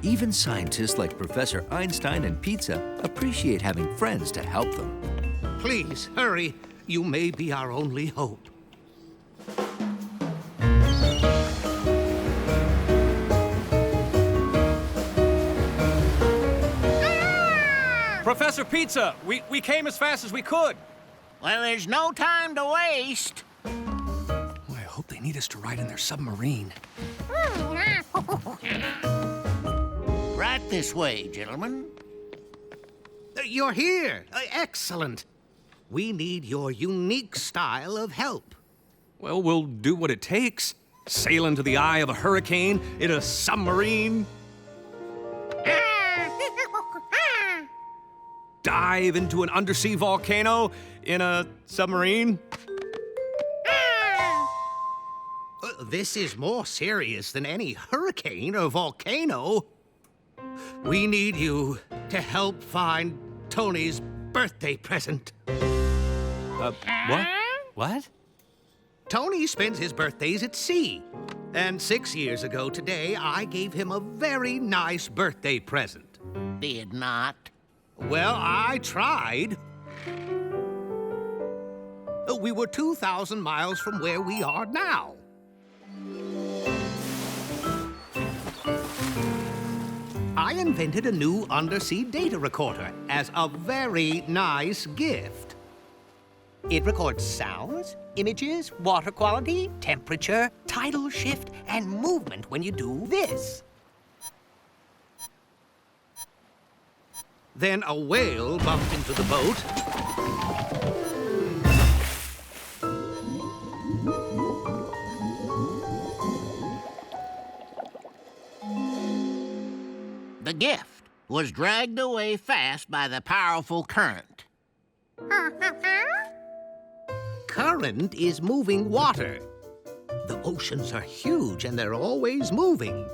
Even scientists like Professor Einstein and Pizza appreciate having friends to help them. Please, hurry. You may be our only hope. Professor Pizza, we came as fast as we could. Well, there's no time to waste. Oh, I hope they need us to ride in their submarine. Right this way, gentlemen. You're here. Excellent. We need your unique style of help. Well, we'll do what it takes. Sail into the eye of a hurricane in a submarine. Dive into an undersea volcano in a submarine. This is more serious than any hurricane or volcano. We need you to help find Tony's birthday present. What? What? Tony spends his birthdays at sea. And 6 years ago today, I gave him a very nice birthday present. Did not. Well, I tried. We were 2,000 miles from where we are now. I invented a new undersea data recorder as a very nice gift. It records sounds, images, water quality, temperature, tidal shift, and movement when you do this. Then a whale bumped into the boat. The gift was dragged away fast by the powerful current. Current is moving water. The oceans are huge and they're always moving.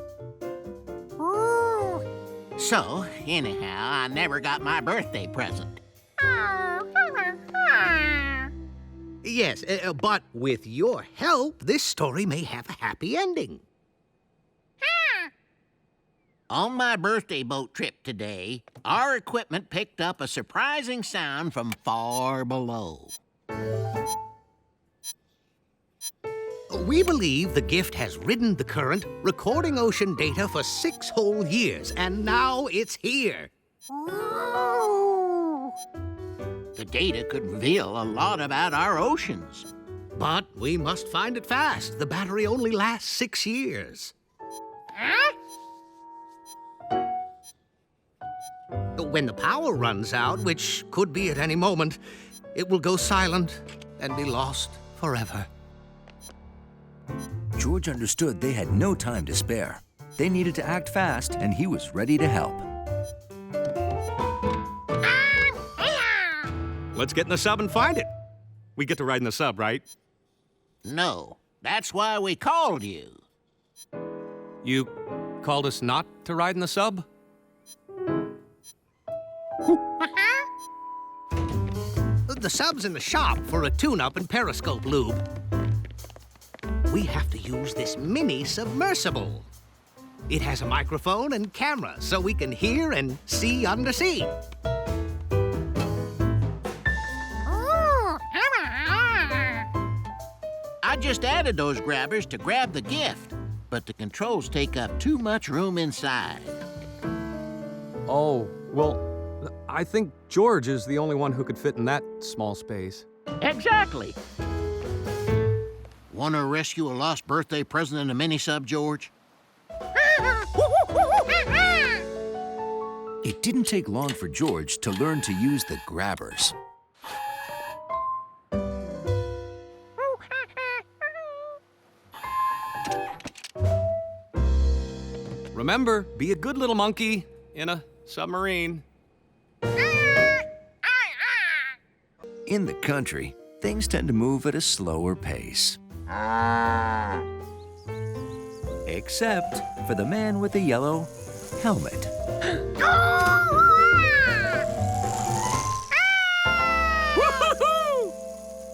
So, anyhow, I never got my birthday present. Yes, but with your help, this story may have a happy ending. On my birthday boat trip today, our equipment picked up a surprising sound from far below. We believe the gift has ridden the current, recording ocean data for 6 whole years, and now it's here. The data could reveal a lot about our oceans. But we must find it fast. The battery only lasts 6 years. When the power runs out, which could be at any moment, it will go silent and be lost forever. George understood they had no time to spare. They needed to act fast, and he was ready to help. Let's get in the sub and find it. We get to ride in the sub, right? No, that's why we called you. You called us not to ride in the sub? The sub's in the shop for a tune-up and periscope lube. We have to use this mini submersible. It has a microphone and camera, so we can hear and see undersea. I just added those grabbers to grab the gift, but the controls take up too much room inside. Oh, well, I think George is the only one who could fit in that small space. Exactly. Want to rescue a lost birthday present in a mini-sub, George? It didn't take long for George to learn to use the grabbers. Remember, be a good little monkey in a submarine. In the country, things tend to move at a slower pace. Except for the man with the yellow helmet.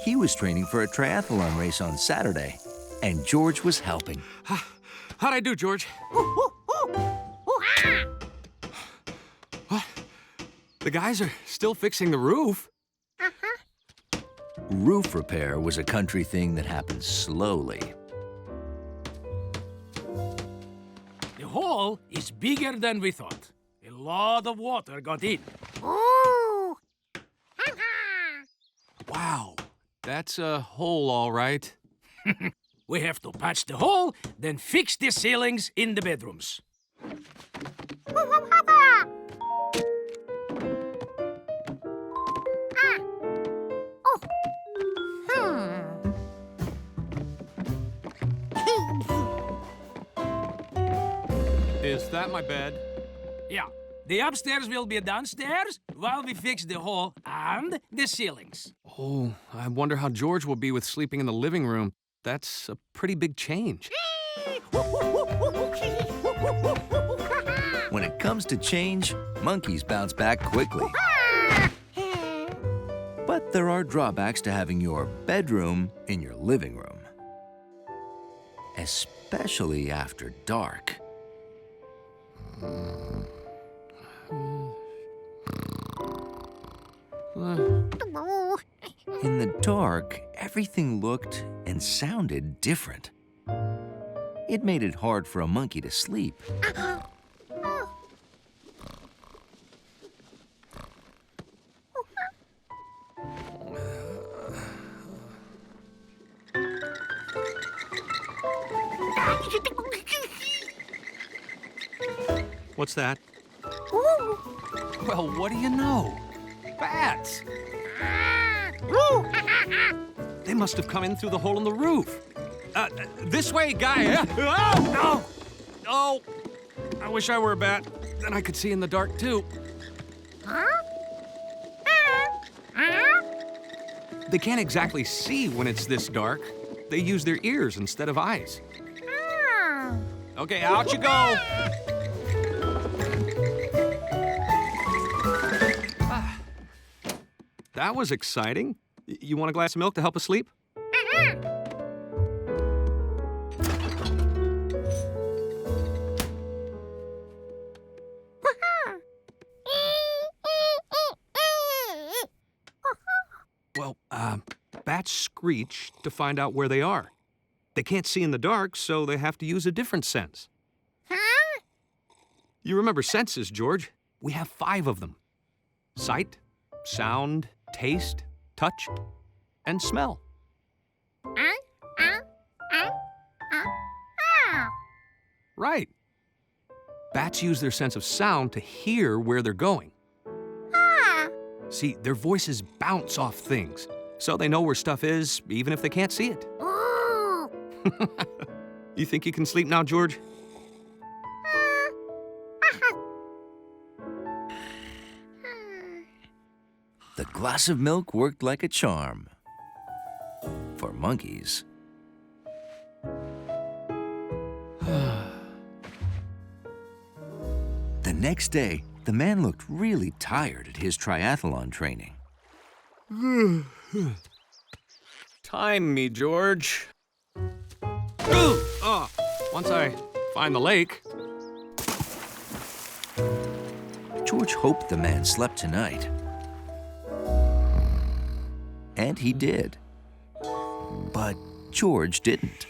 He was training for a triathlon race on Saturday, and George was helping. How'd I do, George? The guys are still fixing the roof. Roof repair was a country thing that happened slowly. The hole is bigger than we thought. A lot of water got in. Wow, that's a hole, all right. We have to patch the hole, then fix the ceilings in the bedrooms. Is that my bed? Yeah, the upstairs will be downstairs while we fix the hole and the ceilings. Oh, I wonder how George will be with sleeping in the living room. That's a pretty big change. When it comes to change, monkeys bounce back quickly. But there are drawbacks to having your bedroom in your living room, especially after dark. In the dark, everything looked and sounded different. It made it hard for a monkey to sleep. What's that? Well, what do you know? Bats! They must have come in through the hole in the roof. This way, guy! Oh! Oh! I wish I were a bat. Then I could see in the dark, too. They can't exactly see when it's this dark. They use their ears instead of eyes. Okay, out you go! That was exciting. You want a glass of milk to help us sleep? Well, bats screech to find out where they are. They can't see in the dark, so they have to use a different sense. You remember senses, George? We have 5 of them. Sight, sound, taste, touch, and smell. Right. Bats use their sense of sound to hear where they're going. See, their voices bounce off things, so they know where stuff is, even if they can't see it. You think you can sleep now, George? The glass of milk worked like a charm for monkeys. The next day, the man looked really tired at his triathlon training. Time me, George. Once I find the lake. George hoped the man slept tonight. And he did. But George didn't.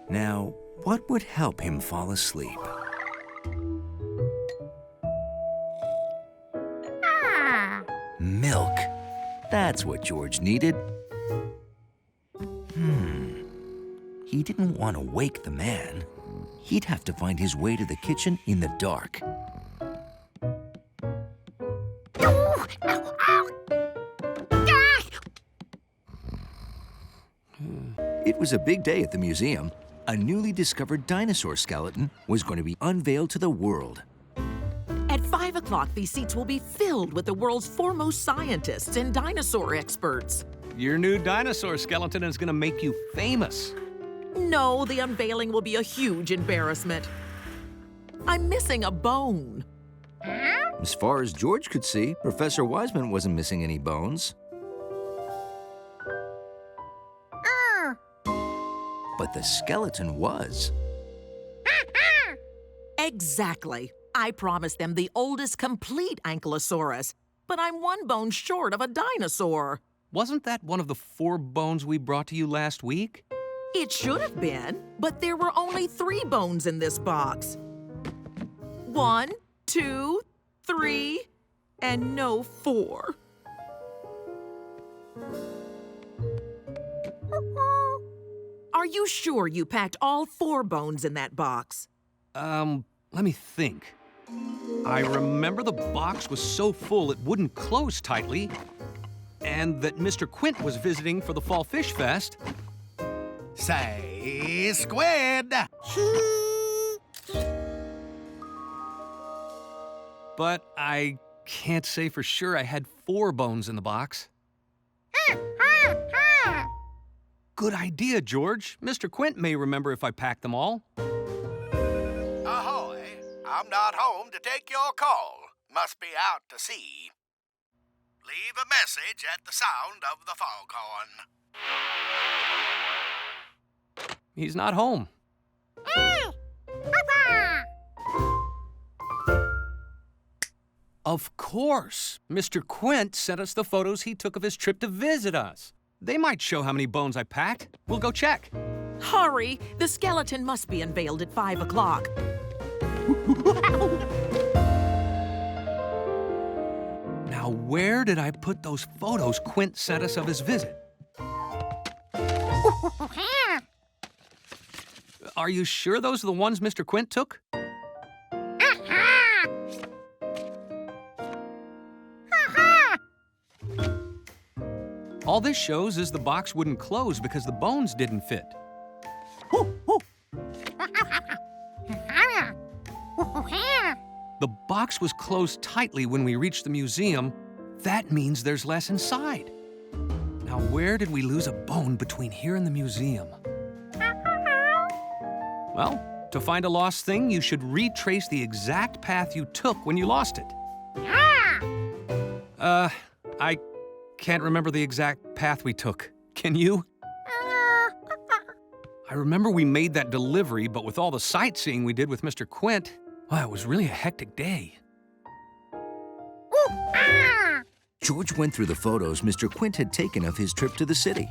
Now, what would help him fall asleep? Milk. That's what George needed. He didn't want to wake the man. He'd have to find his way to the kitchen in the dark. It was a big day at the museum. A newly discovered dinosaur skeleton was going to be unveiled to the world. At 5 o'clock, these seats will be filled with the world's foremost scientists and dinosaur experts. Your new dinosaur skeleton is gonna make you famous. No, the unveiling will be a huge embarrassment. I'm missing a bone. As far as George could see, Professor Wiseman wasn't missing any bones. But the skeleton was. Exactly. I promised them the oldest complete ankylosaurus, but I'm one bone short of a dinosaur. Wasn't that one of the 4 bones we brought to you last week? It should have been, but there were only 3 bones in this box. 1, 2, 3, and no 4. Are you sure you packed all 4 bones in that box? Let me think. I remember the box was so full it wouldn't close tightly, and that Mr. Quint was visiting for the Fall Fish Fest. Say, squid! But I can't say for sure I had 4 bones in the box. Good idea, George. Mr. Quint may remember if I packed them all. Ahoy! I'm not home to take your call. Must be out to sea. Leave a message at the sound of the foghorn. He's not home. Of course. Mr. Quint sent us the photos he took of his trip to visit us. They might show how many bones I packed. We'll go check. Hurry! The skeleton must be unveiled at 5 o'clock. Now, where did I put those photos Quint sent us of his visit? Are you sure those are the ones Mr. Quint took? All this shows is the box wouldn't close because the bones didn't fit. The box was closed tightly when we reached the museum. That means there's less inside. Now, where did we lose a bone between here and the museum? Well, to find a lost thing, you should retrace the exact path you took when you lost it. I can't remember the exact path we took. Can you? I remember we made that delivery, but with all the sightseeing we did with Mr. Quint, well, it was really a hectic day. George went through the photos Mr. Quint had taken of his trip to the city.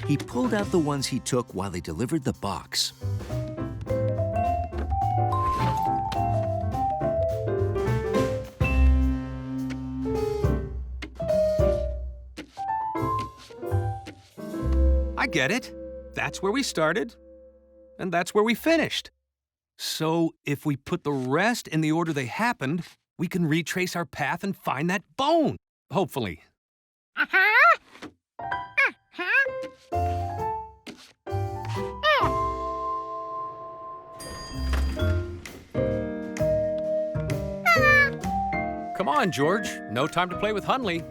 He pulled out the ones he took while they delivered the box. I get it. That's where we started, and that's where we finished. So if we put the rest in the order they happened, we can retrace our path and find that bone, hopefully. Come on, George. No time to play with Hunley.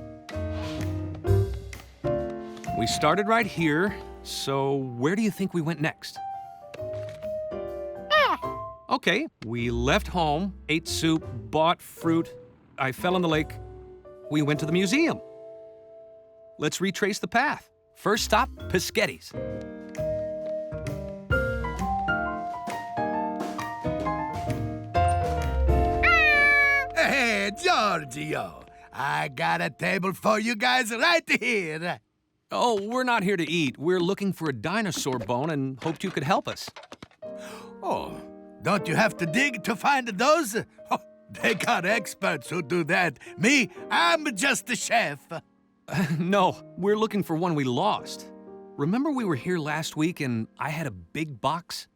We started right here, so where do you think we went next? Okay, we left home, ate soup, bought fruit. I fell in the lake. We went to the museum. Let's retrace the path. First stop, Pischetti's. Hey, Giorgio, I got a table for you guys right here. Oh, we're not here to eat. We're looking for a dinosaur bone and hoped you could help us. Oh, don't you have to dig to find those? Oh, they got experts who do that. Me, I'm just a chef. No, we're looking for one we lost. Remember we were here last week and I had a big box?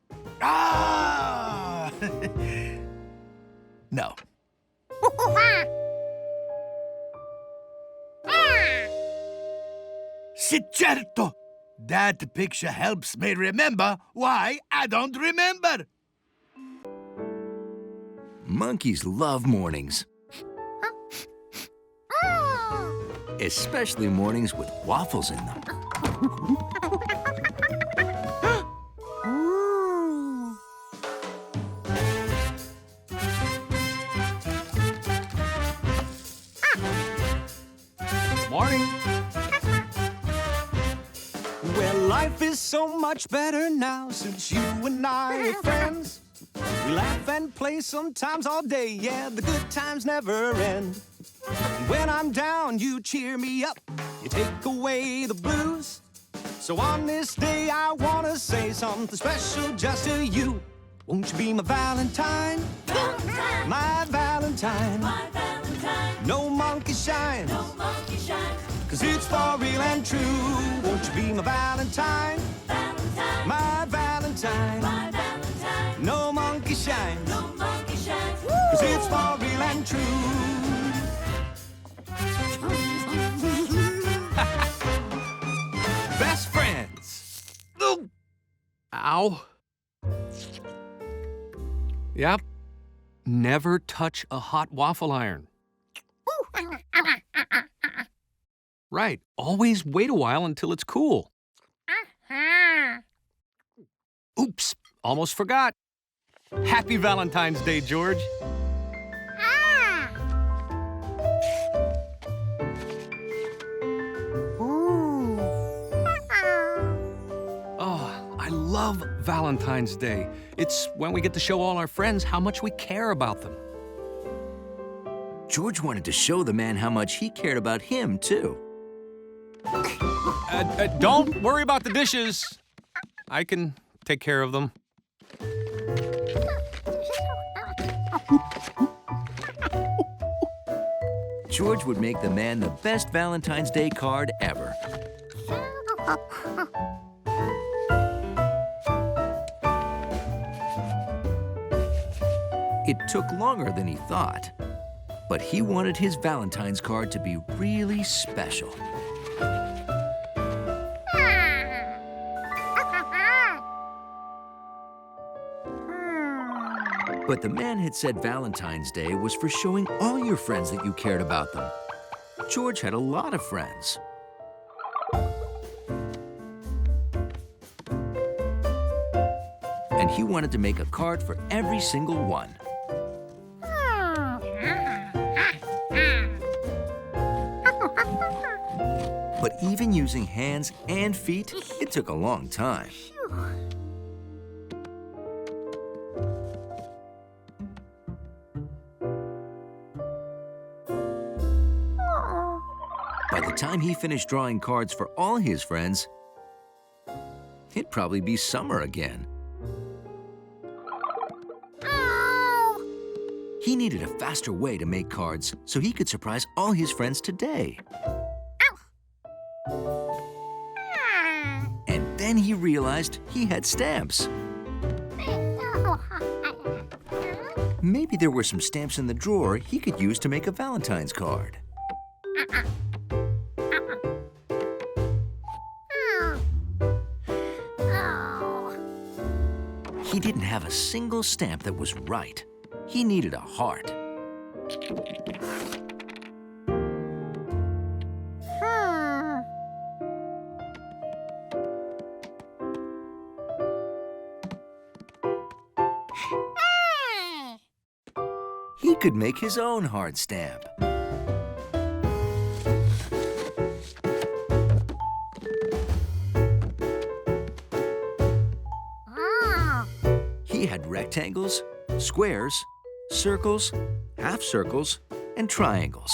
Ah! No. Si certo! That picture helps me remember why I don't remember. Monkeys love mornings. Especially mornings with waffles in them. Morning. Well, life is so much better now since you and I are friends. We laugh and play sometimes all day, yeah, the good times never end. And when I'm down, you cheer me up, you take away the blues. So on this day, I wanna say something special just to you. Won't you be my Valentine? Valentine, My Valentine. my Valentine, No monkey shines, no monkey shines. 'cause it's for real and true. Won't you be my Valentine? Valentine, My Valentine. my Valentine, No monkey shines, no monkey shines. 'cause it's for real and true. Best friends. Ooh. Ow. Yep. Never touch a hot waffle iron. Right. Always wait a while until it's cool. Oops. Almost forgot. Happy Valentine's Day, George. Oh, I love Valentine's Day. It's when we get to show all our friends how much we care about them. George wanted to show the man how much he cared about him, too. Don't worry about the dishes. I can take care of them. George would make the man the best Valentine's Day card ever. It took longer than he thought, but he wanted his Valentine's card to be really special. But the man had said Valentine's Day was for showing all your friends that you cared about them. George had a lot of friends. And he wanted to make a card for every single one. But even using hands and feet, it took a long time. By the time he finished drawing cards for all his friends, it'd probably be summer again. He needed a faster way to make cards so he could surprise all his friends today. And then he realized he had stamps. Maybe there were some stamps in the drawer he could use to make a Valentine's card. He didn't have a single stamp that was right. He needed a heart. He could make his own heart stamp. He had rectangles, squares, circles, half circles, and triangles.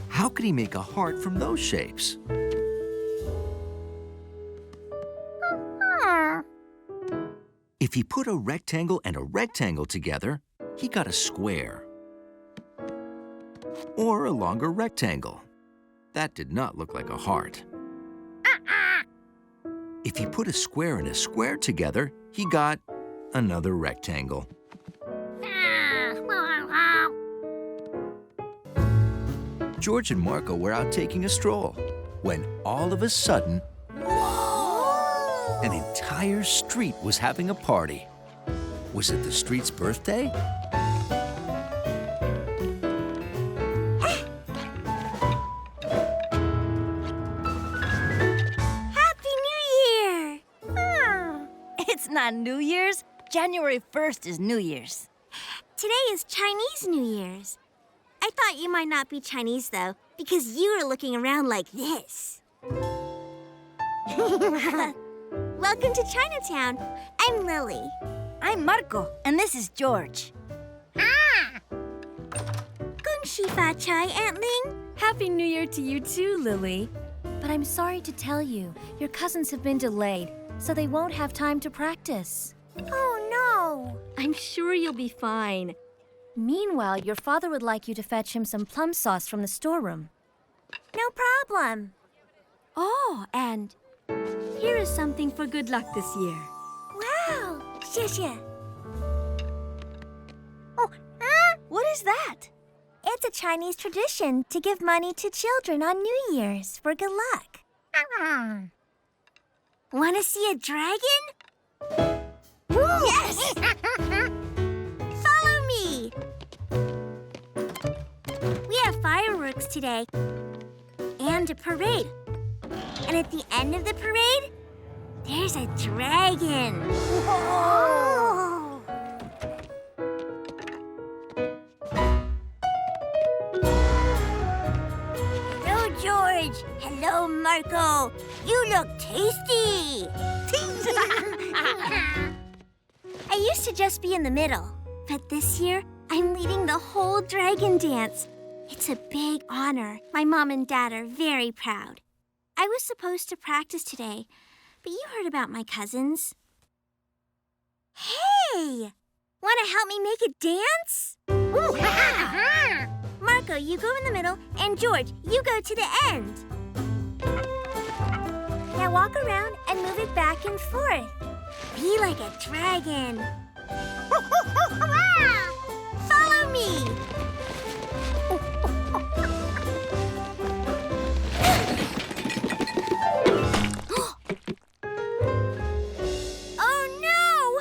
How could he make a heart from those shapes? If he put a rectangle and a rectangle together, he got a square. Or a longer rectangle. That did not look like a heart. If he put a square and a square together, he got another rectangle. George and Marco were out taking a stroll when all of a sudden, an entire street was having a party. Was it the street's birthday? It's not New Year's. January 1st is New Year's. Today is Chinese New Year's. I thought you might not be Chinese, though, because you were looking around like this. Welcome to Chinatown. I'm Lily. I'm Marco, and this is George. Gong Shi Fa Chai, Aunt Ling. Happy New Year to you too, Lily. But I'm sorry to tell you, your cousins have been delayed, so they won't have time to practice. Oh, no. I'm sure you'll be fine. Meanwhile, your father would like you to fetch him some plum sauce from the storeroom. No problem. Oh, and here is something for good luck this year. Wow. 谢谢. What is that? It's a Chinese tradition to give money to children on New Year's for good luck. Want to see a dragon? Yes! Follow me! We have fireworks today and a parade. And at the end of the parade, there's a dragon. Whoa! Hello, George. Hello, Marco. You look tasty. I used to just be in the middle, but this year I'm leading the whole dragon dance. It's a big honor. My mom and dad are very proud. I was supposed to practice today, but you heard about my cousins. Hey! Want to help me make a dance? Marco, you go in the middle, and George, you go to the end. Now walk around and move it back and forth. Be like a dragon. Follow me. Oh no!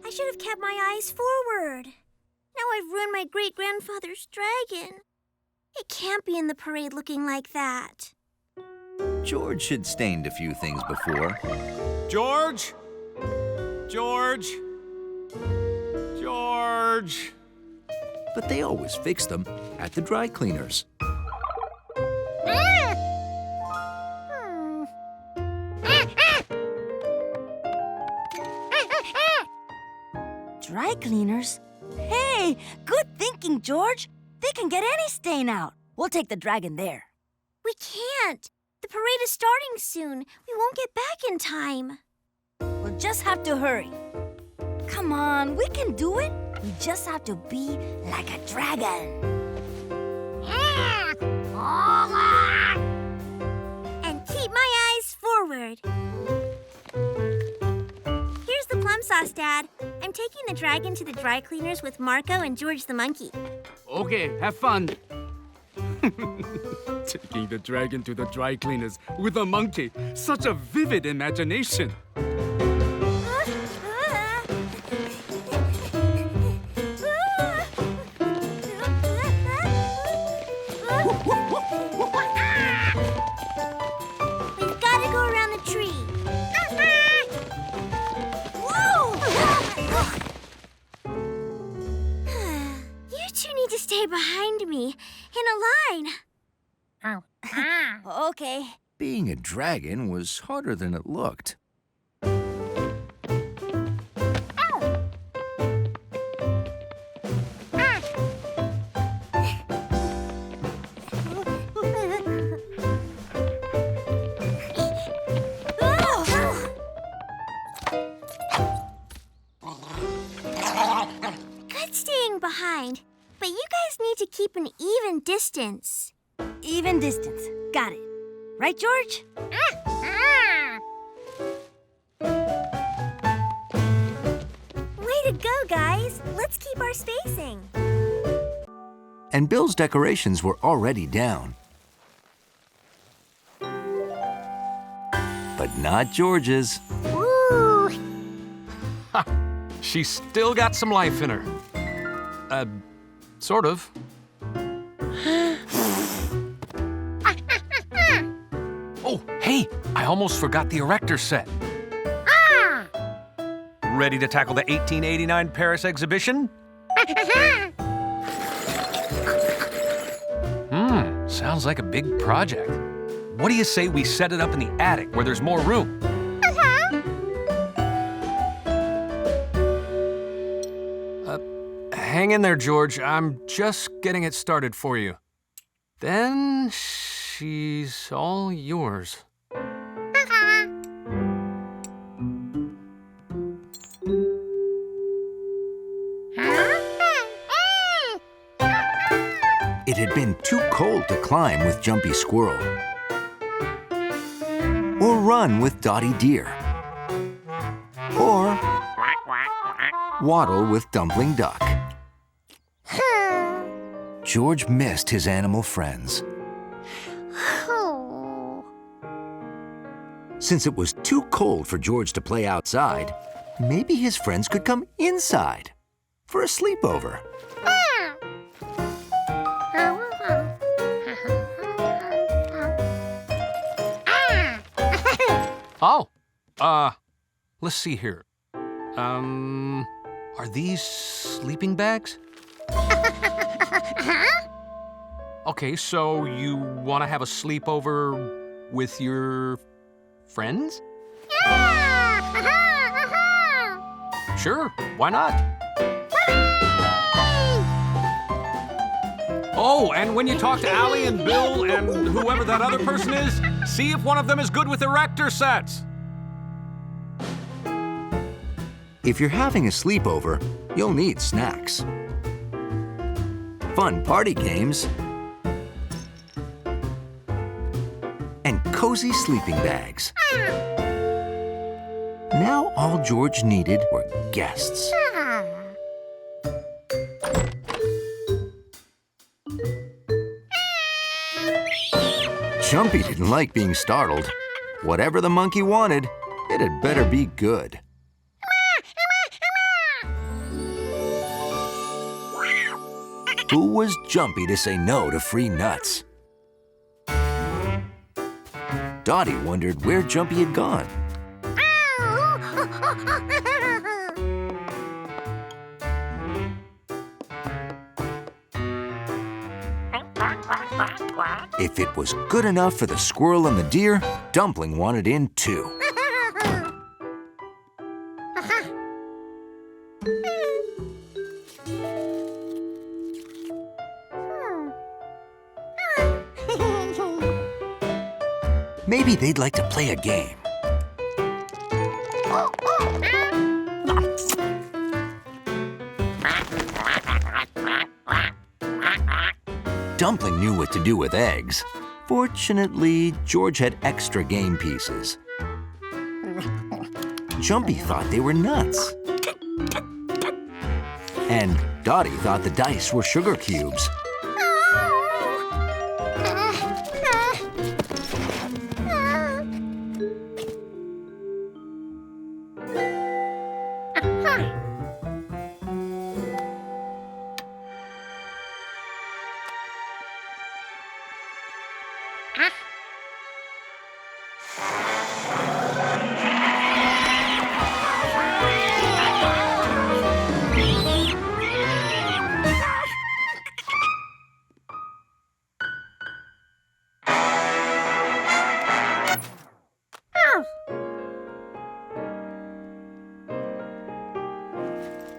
I should have kept my eyes forward. Now I've ruined my great-grandfather's dragon. It can't be in the parade looking like that. George had stained a few things before. George? George? George? But they always fixed them at the dry cleaners. Dry cleaners? Hey, good thinking, George. They can get any stain out. We'll take the dragon there. We can't. The parade is starting soon. We won't get back in time. We'll just have to hurry. Come on, we can do it. We just have to be like a dragon. And keep my eyes forward. Here's the plum sauce, Dad. I'm taking the dragon to the dry cleaners with Marco and George the monkey. Okay, have fun. Taking the dragon to the dry cleaners with a monkey. Such a vivid imagination. We've got to go around the tree. Whoa! You two need to stay behind me in a line. Okay. Being a dragon was harder than it looked. Good staying behind, but you guys need to keep an even distance. Even distance. Got it. Right, George? Way to go, guys. Let's keep our spacing. And Bill's decorations were already down. But not George's. Woo! She's still got some life in her. Sort of. Oh, hey, I almost forgot the erector set. Ready to tackle the 1889 Paris exhibition? Sounds like a big project. What do you say we set it up in the attic where there's more room? Hang in there, George. I'm just getting it started for you. Then she's all yours. It had been too cold to climb with Jumpy Squirrel, or run with Dotty Deer, or waddle with Dumpling Duck. George missed his animal friends. Since it was too cold for George to play outside, maybe his friends could come inside for a sleepover. Oh, let's see here. Are these sleeping bags? Okay, so you want to have a sleepover with your friends? Sure, why not? Oh, and when you talk to Allie and Bill and whoever that other person is, see if one of them is good with erector sets. If you're having a sleepover, you'll need snacks, fun party games, and cozy sleeping bags. Now all George needed were guests. Jumpy didn't like being startled. Whatever the monkey wanted, it had better be good. Who was Jumpy to say no to free nuts? Dotty wondered where Jumpy had gone. If it was good enough for the squirrel and the deer, Dumpling wanted in too. Maybe they'd like to play a game. Dumpling knew what to do with eggs. Fortunately, George had extra game pieces. Jumpy thought they were nuts. And Dotty thought the dice were sugar cubes.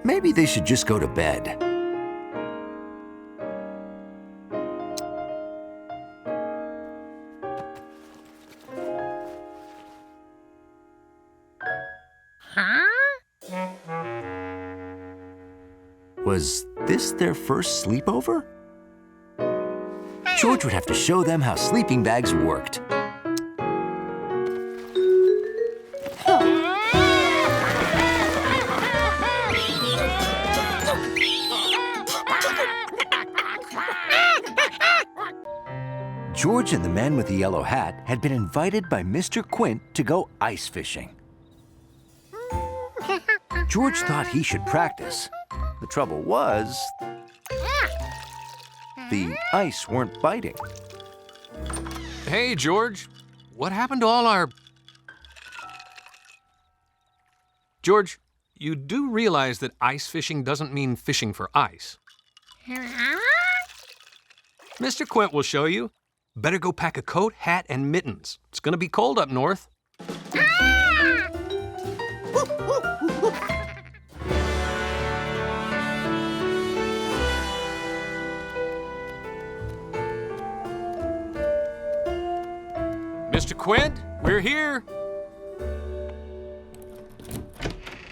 Maybe they should just go to bed. Was this their first sleepover? George would have to show them how sleeping bags worked. George and the man with the yellow hat had been invited by Mr. Quint to go ice fishing. George thought he should practice. The trouble was, the ice weren't biting. Hey, George, what happened to all our... George, you do realize that ice fishing doesn't mean fishing for ice. Mr. Quint will show you. Better go pack a coat, hat, and mittens. It's gonna be cold up north. Mr. Quint, we're here.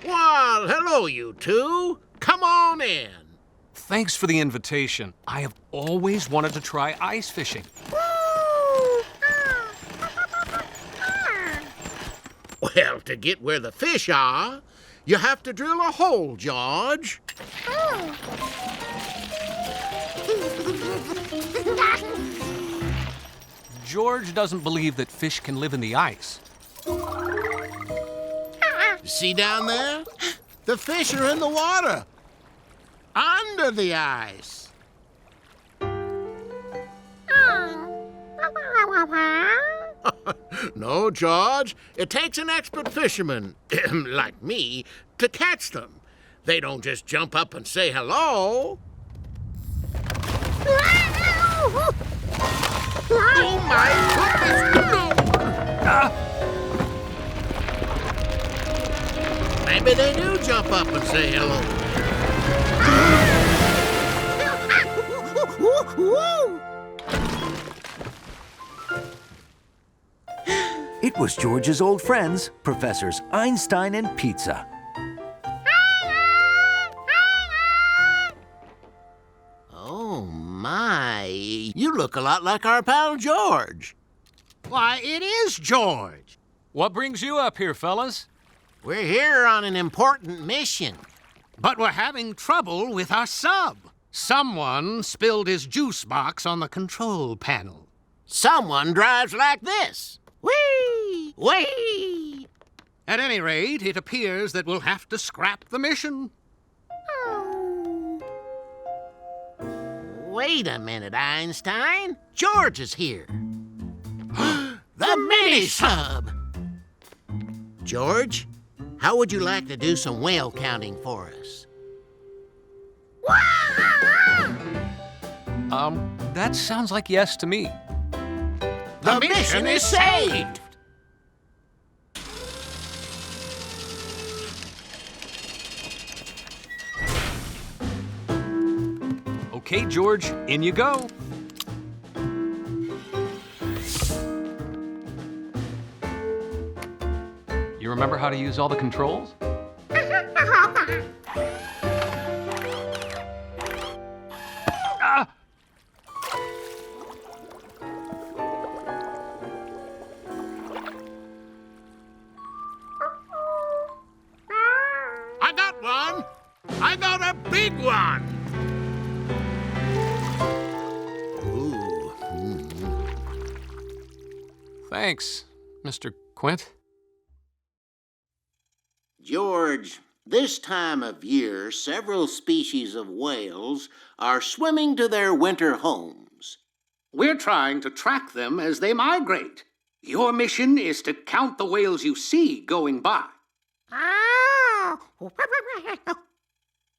Well, hello, you two. Come on in. Thanks for the invitation. I have always wanted to try ice fishing. Well, to get where the fish are, you have to drill a hole, George. George doesn't believe that fish can live in the ice. See down there? The fish are in the water. Under the ice. No, George. It takes an expert fisherman, like me, to catch them. They don't just jump up and say hello. Oh, my goodness! Maybe they do jump up and say hello. It was George's old friends, Professors Einstein and Pizza. Oh, my. You look a lot like our pal George. Why, it is George. What brings you up here, fellas? We're here on an important mission. But we're having trouble with our sub. Someone spilled his juice box on the control panel. Someone drives like this. Whee! Whee! At any rate, it appears that we'll have to scrap the mission. Wait a minute, Einstein. George is here. The mini-sub! George, how would you like to do some whale counting for us? That sounds like yes to me. The mission is saved! Okay, George, in you go. You remember how to use all the controls? Ah! I got one! I got a big one! Ooh. Thanks, Mr. Quint. George, this time of year, several species of whales are swimming to their winter homes. We're trying to track them as they migrate. Your mission is to count the whales you see going by.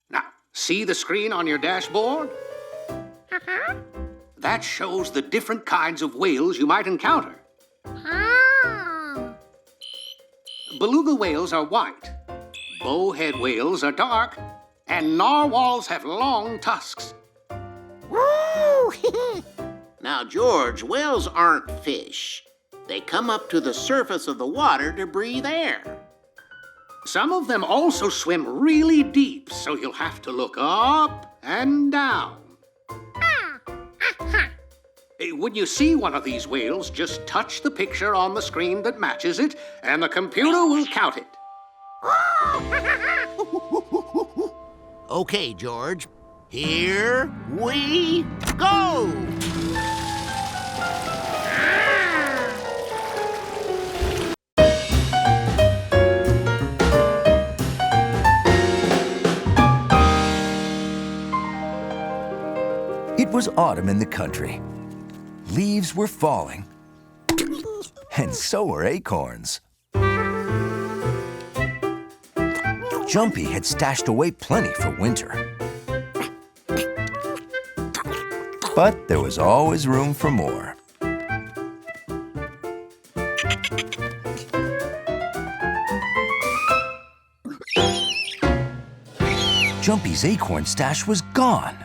Now, see the screen on your dashboard? That shows the different kinds of whales you might encounter. Beluga whales are white, bowhead whales are dark, and narwhals have long tusks. Now, George, whales aren't fish. They come up to the surface of the water to breathe air. Some of them also swim really deep, so you'll have to look up and down. When you see one of these whales, just touch the picture on the screen that matches it, and the computer will count it. Okay, George. Here we go! It was autumn in the country. Leaves were falling, and so were acorns. Jumpy had stashed away plenty for winter. But there was always room for more. Jumpy's acorn stash was gone.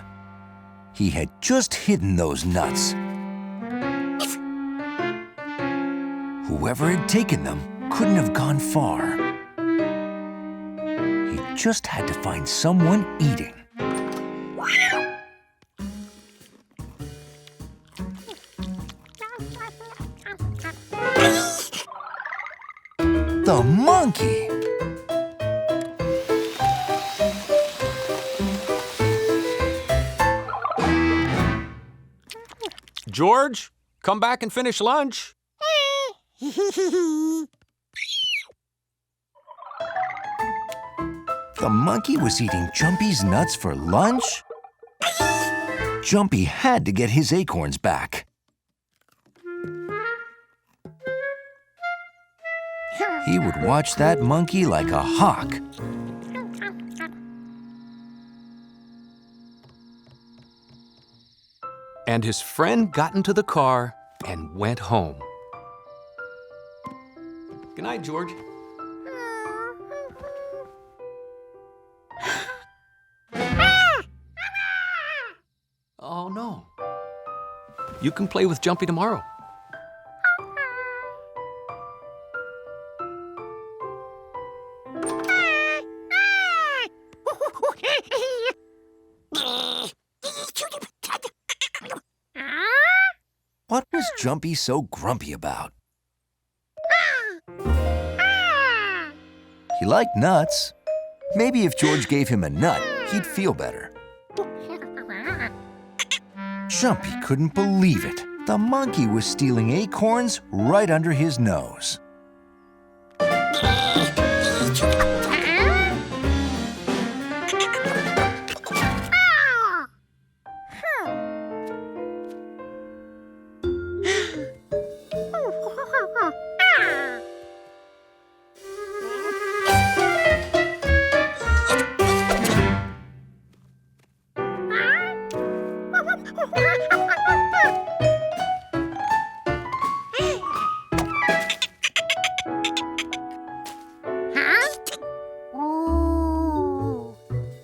He had just hidden those nuts. Whoever had taken them couldn't have gone far. He just had to find someone eating. The monkey! George, come back and finish lunch. The monkey was eating Jumpy's nuts for lunch? Jumpy had to get his acorns back. He would watch that monkey like a hawk. And his friend got into the car and went home. Good night, George. Oh, no. You can play with Jumpy tomorrow. What was Jumpy so grumpy about? He liked nuts. Maybe if George gave him a nut, he'd feel better. Jumpy couldn't believe it. The monkey was stealing acorns right under his nose.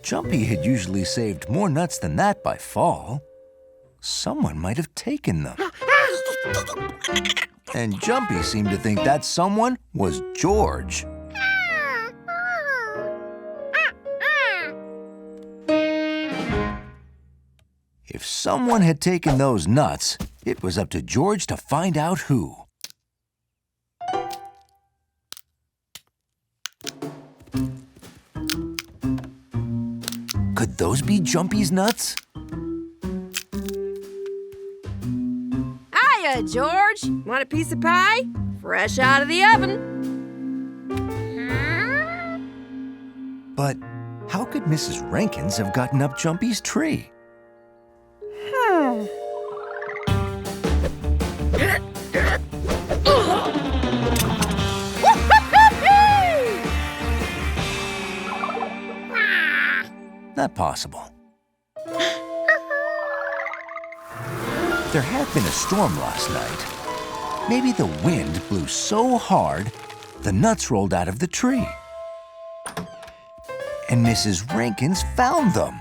Jumpy had usually saved more nuts than that by fall. Someone might have taken them. And Jumpy seemed to think that someone was George. If someone had taken those nuts, it was up to George to find out who. Could those be Jumpy's nuts? Hiya, George. Want a piece of pie? Fresh out of the oven. But how could Mrs. Rankins have gotten up Jumpy's tree? Not possible. There had been a storm last night. Maybe the wind blew so hard, the nuts rolled out of the tree. And Mrs. Rankins found them.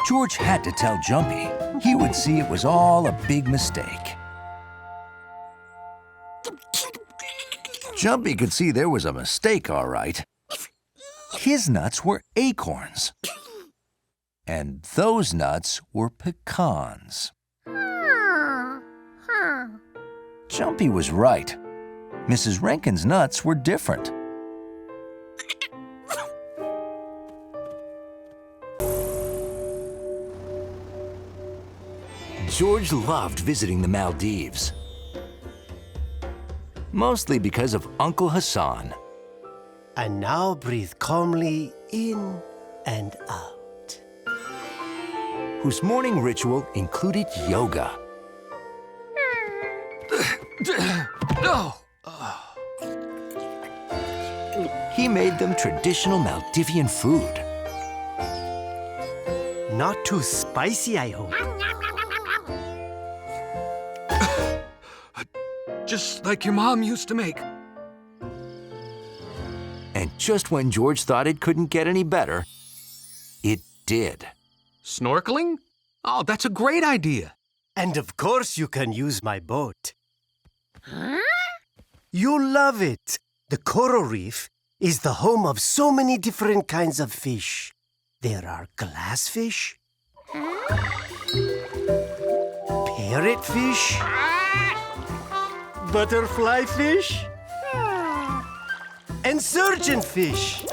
George had to tell Jumpy. He would see it was all a big mistake. Jumpy could see there was a mistake, all right. His nuts were acorns. And those nuts were pecans. Jumpy was right. Mrs. Rankin's nuts were different. George loved visiting the Maldives. Mostly because of Uncle Hassan. And now breathe calmly in and out. Whose morning ritual included yoga. He made them traditional Maldivian food. Not too spicy, I hope. Just like your mom used to make. And just when George thought it couldn't get any better, it did. Snorkeling? Oh, that's a great idea. And of course you can use my boat. You'll love it. The coral reef is the home of so many different kinds of fish. There are glassfish, parrotfish, butterfly fish, and surgeonfish.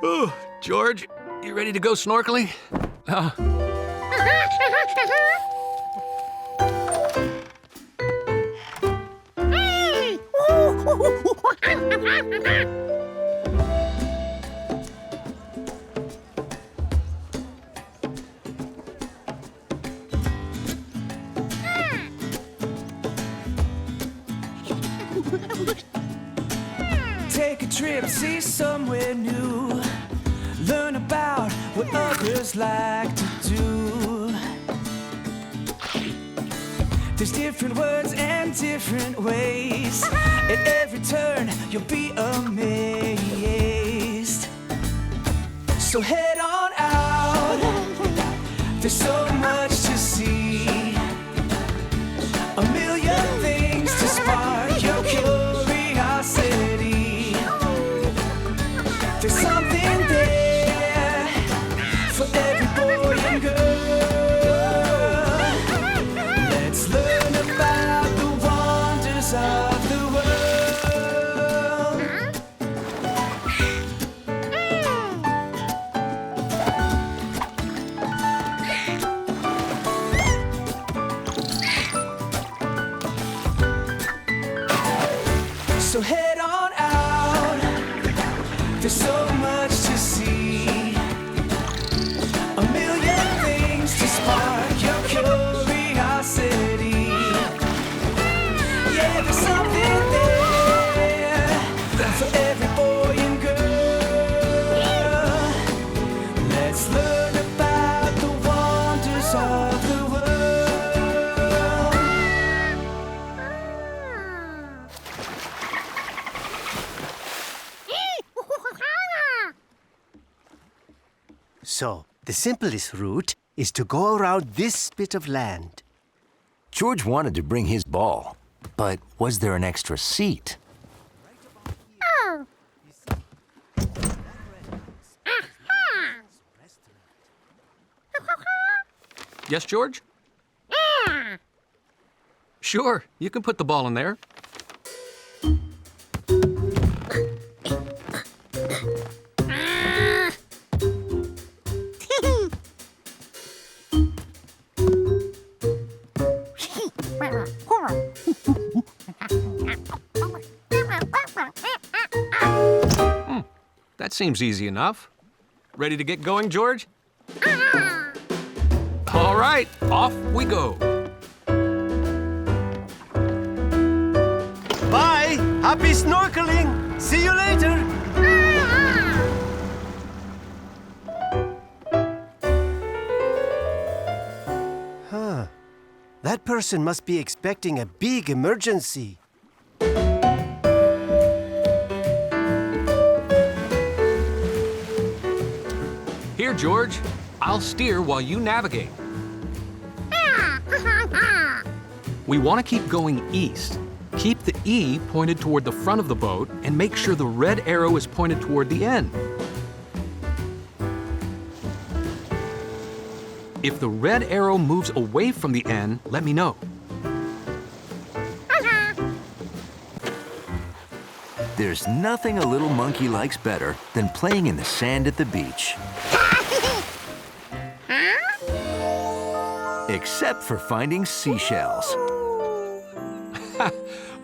Oh, George, you ready to go snorkeling? Take a trip, see somewhere new. Learn about what others like to do. There's different words and different ways. At every turn, you'll be amazed. So head on out. There's so much to see. A million things to spark your curiosity. There's something there for every boy and girl. Let's learn about the wonders of the world. So head on out. There's so much to see. A million things to spark your curiosity. Yeah, there's something there for every boy and girl. Let's learn about the wonders of the world. So, the simplest route is to go around this bit of land. George wanted to bring his ball, but was there an extra seat? Yes, George? Sure, you can put the ball in there. That seems easy enough. Ready to get going, George? All right, off we go. Bye! Happy snorkeling! See you later! Huh. That person must be expecting a big emergency. Here, George. I'll steer while you navigate. We want to keep going east. Keep the E pointed toward the front of the boat and make sure the red arrow is pointed toward the end. If the red arrow moves away from the end, let me know. There's nothing a little monkey likes better than playing in the sand at the beach. Except for finding seashells.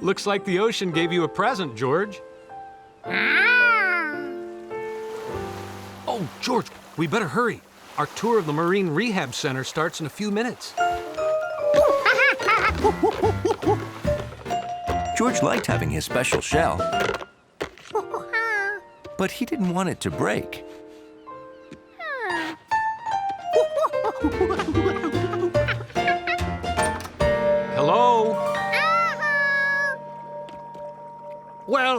Looks like the ocean gave you a present, George. Oh, George, we better hurry. Our tour of the Marine Rehab Center starts in a few minutes. George liked having his special shell, but he didn't want it to break.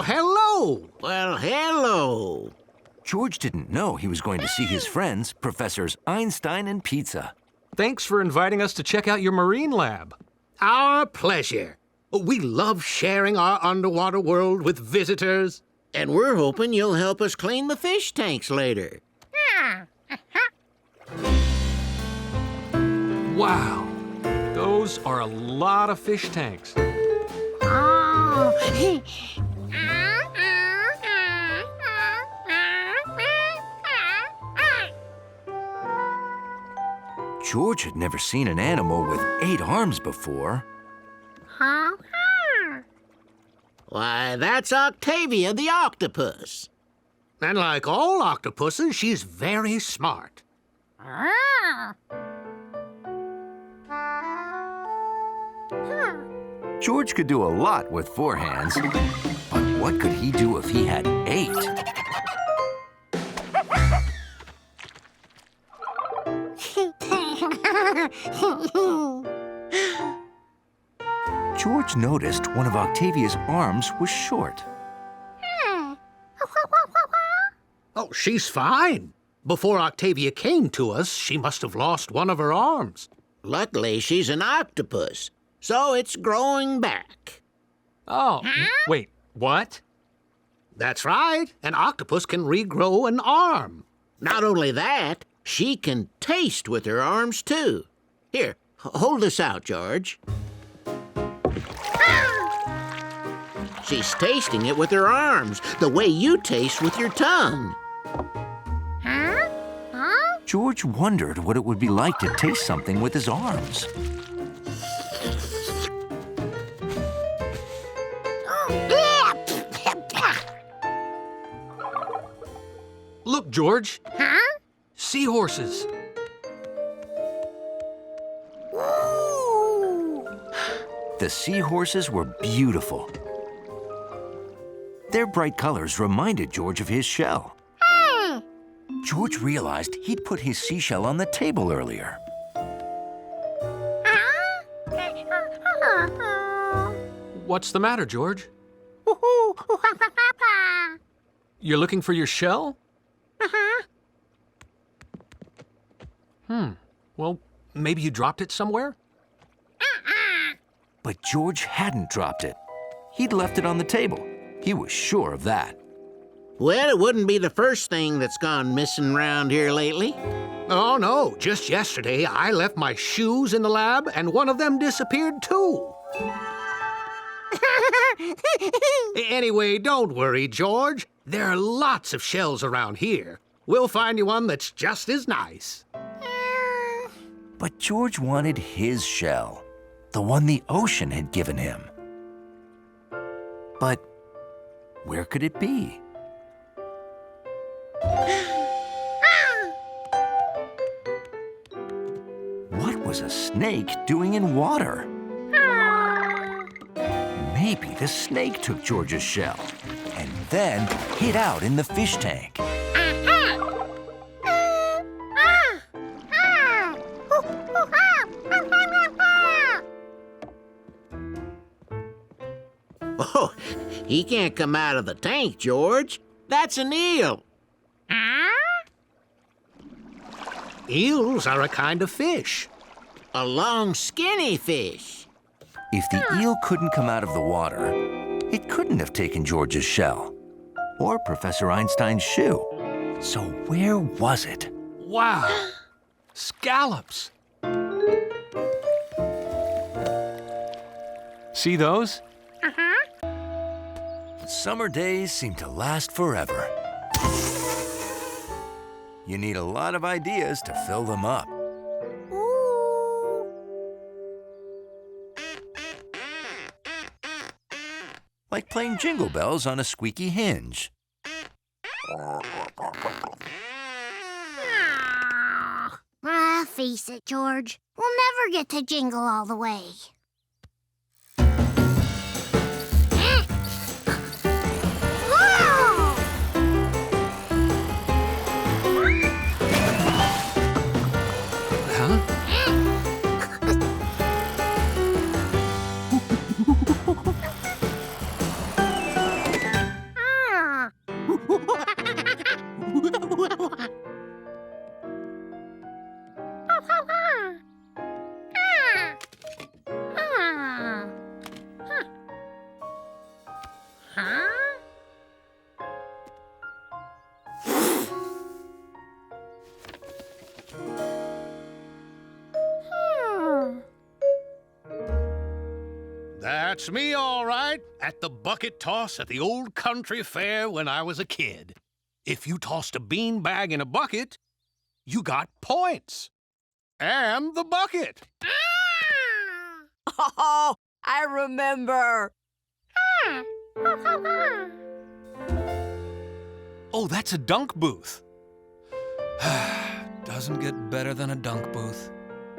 hello. Well, hello. George didn't know he was going to see his friends, Professors Einstein and Pizza. Thanks for inviting us to check out your marine lab. Our pleasure. We love sharing our underwater world with visitors. And we're hoping you'll help us clean the fish tanks later. Wow, those are a lot of fish tanks. George had never seen an animal with 8 arms before. Why, that's Octavia the octopus. And like all octopuses, she's very smart. George could do a lot with 4 hands, but what could he do if he had 8? George noticed one of Octavia's arms was short. Oh, she's fine. Before Octavia came to us, she must have lost one of her arms. Luckily, she's an octopus, so it's growing back. Oh, wait, what? That's right. An octopus can regrow an arm. Not only that, she can taste with her arms, too. Here, hold this out, George. She's tasting it with her arms, the way you taste with your tongue. George wondered what it would be like to taste something with his arms. Look, George. Seahorses. The seahorses were beautiful. Their bright colors reminded George of his shell. George realized he'd put his seashell on the table earlier. What's the matter, George? You're looking for your shell? Well, maybe you dropped it somewhere? But George hadn't dropped it. He'd left it on the table. He was sure of that. Well, it wouldn't be the first thing that's gone missing around here lately. Oh, no. Just yesterday, I left my shoes in the lab, and one of them disappeared, too. Anyway, don't worry, George. There are lots of shells around here. We'll find you one that's just as nice. But George wanted his shell, the one the ocean had given him. But where could it be? What was a snake doing in water? Maybe the snake took George's shell and then hid out in the fish tank. Oh, he can't come out of the tank, George. That's an eel. Eels are a kind of fish. A long, skinny fish. If the eel couldn't come out of the water, it couldn't have taken George's shell or Professor Einstein's shoe. So where was it? Wow, scallops. See those? Summer days seem to last forever. You need a lot of ideas to fill them up. Like playing jingle bells on a squeaky hinge. Face it, George. We'll never get to jingle all the way. That's me, all right, at the bucket toss at the old country fair when I was a kid. If you tossed a beanbag in a bucket, you got points. And the bucket. Oh, I remember. Oh, that's a dunk booth. Doesn't get better than a dunk booth.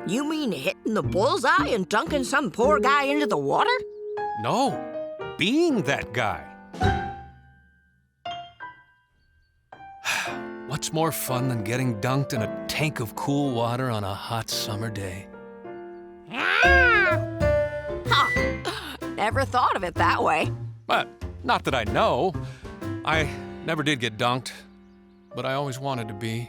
You mean hitting the bullseye and dunking some poor guy into the water? No, being that guy. What's more fun than getting dunked in a tank of cool water on a hot summer day? Huh. Never thought of it that way. But not that I know. I never did get dunked, but I always wanted to be.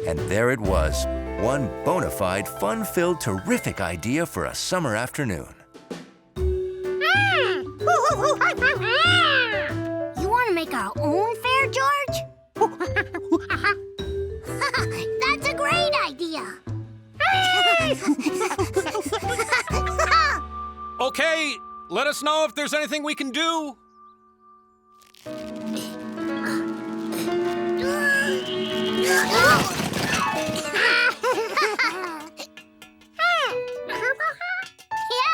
And there it was, one bona fide, fun-filled, terrific idea for a summer afternoon. You want to make our own fair, George? That's a great idea. Okay, let us know if there's anything we can do.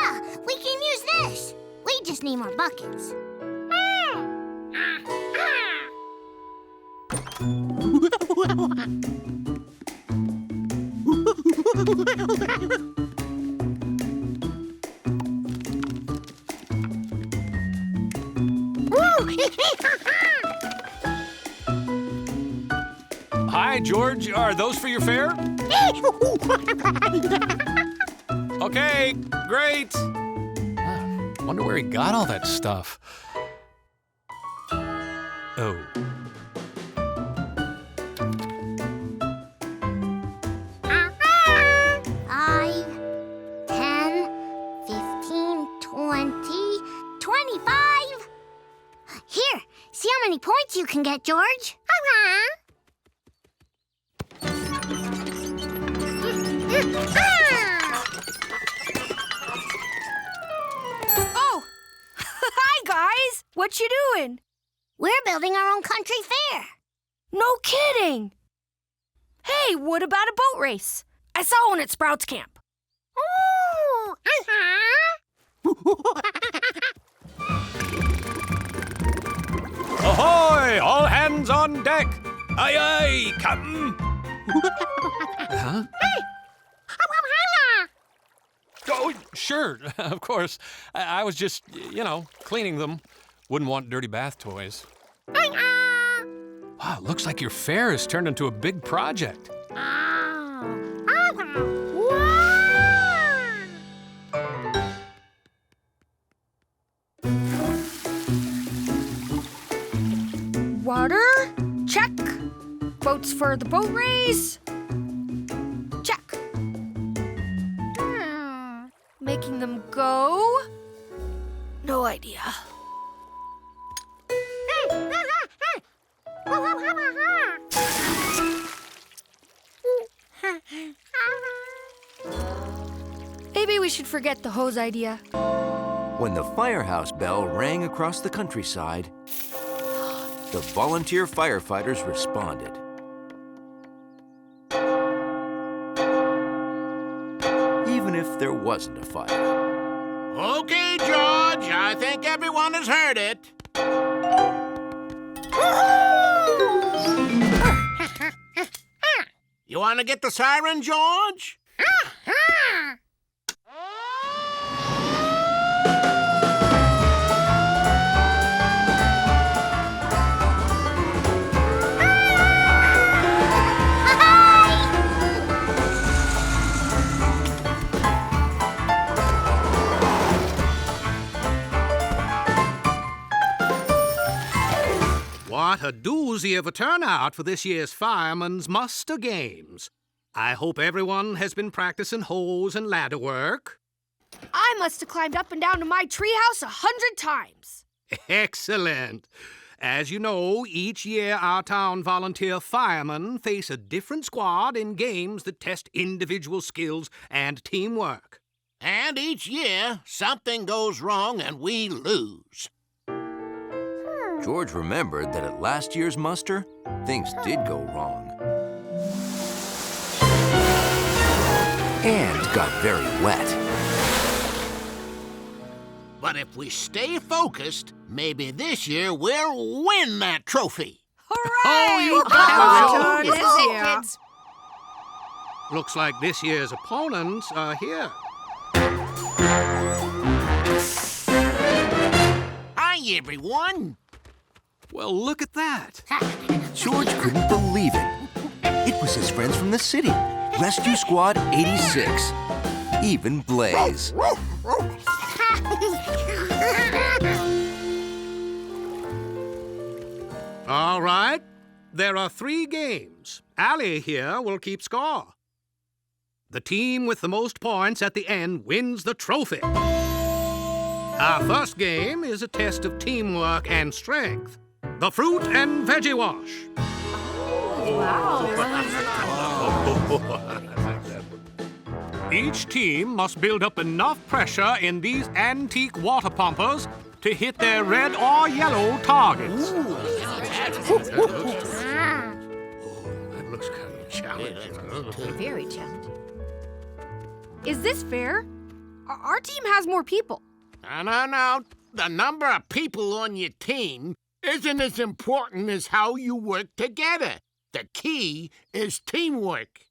Yeah, we can use this. We just need more buckets. Hi, George. Are those for your fair? Okay, great. Wonder where he got all that stuff. Oh. 5, 10, 15, 20, 25. Here, see how many points you can get, George. Oh! Hi, guys! What you doing? We're building our own country fair. No kidding! Hey, what about a boat race? I saw one at Sprouts Camp. Ooh, Ahoy! All hands on deck! Aye, aye, Captain! Huh? Oh, sure, of course. I was just, cleaning them. Wouldn't want dirty bath toys. Wow, looks like your fair has turned into a big project. Water? Check. Boats for the boat race? Check. Making them go? No idea. Maybe we should forget the hose idea. When the firehouse bell rang across the countryside, the volunteer firefighters responded. Even if there wasn't a fire. Okay, George, I think everyone has heard it. You want to get the siren, George? What a doozy of a turnout for this year's Fireman's Muster Games. I hope everyone has been practicing hose and ladder work. I must have climbed up and down to my treehouse 100 times. Excellent. As you know, each year our town volunteer firemen face a different squad in games that test individual skills and teamwork. And each year, something goes wrong and we lose. George remembered that at last year's muster, things did go wrong. And got very wet. But if we stay focused, maybe this year we'll win that trophy. Oh, you got it, Kids. Looks like this year's opponents are here. Hi, everyone. Well, look at that. George couldn't believe it. It was his friends from the city, Rescue Squad 86. Even Blaze. All right. There are 3 games. Allie here will keep score. The team with the most points at the end wins the trophy. Our first game is a test of teamwork and strength. The fruit and veggie wash. Each team must build up enough pressure in these antique water pumpers to hit their red or yellow targets. That looks kind of challenging. Very challenging. Is this fair? Our team has more people. No. The number of people on your team isn't as important as how you work together. The key is teamwork.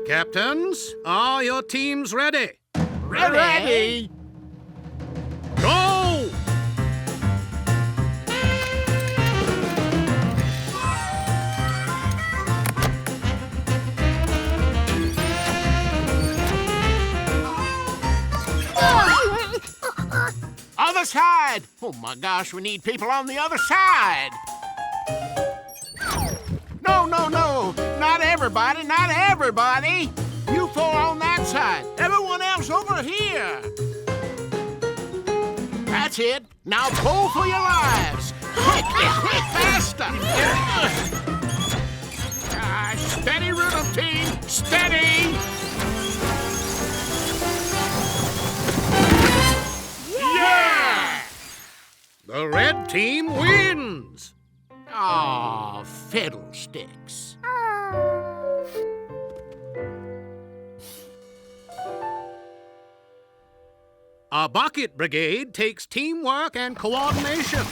Captains, are your teams ready? Ready? Go! Other side! Oh my gosh, we need people on the other side! No! Not everybody, not everybody! You four on that side. Everyone else over here! That's it. Now pull for your lives! Quick, faster! Steady, rhythm team! Steady! Yeah! The red team wins! Aw, fiddlesticks. A bucket brigade takes teamwork and coordination.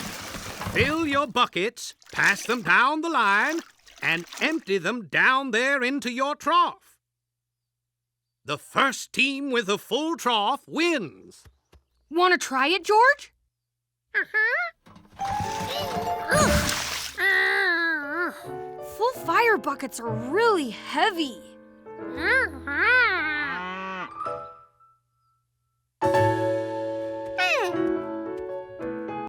Fill your buckets, pass them down the line, and empty them down there into your trough. The first team with a full trough wins. Want to try it, George? Full fire buckets are really heavy.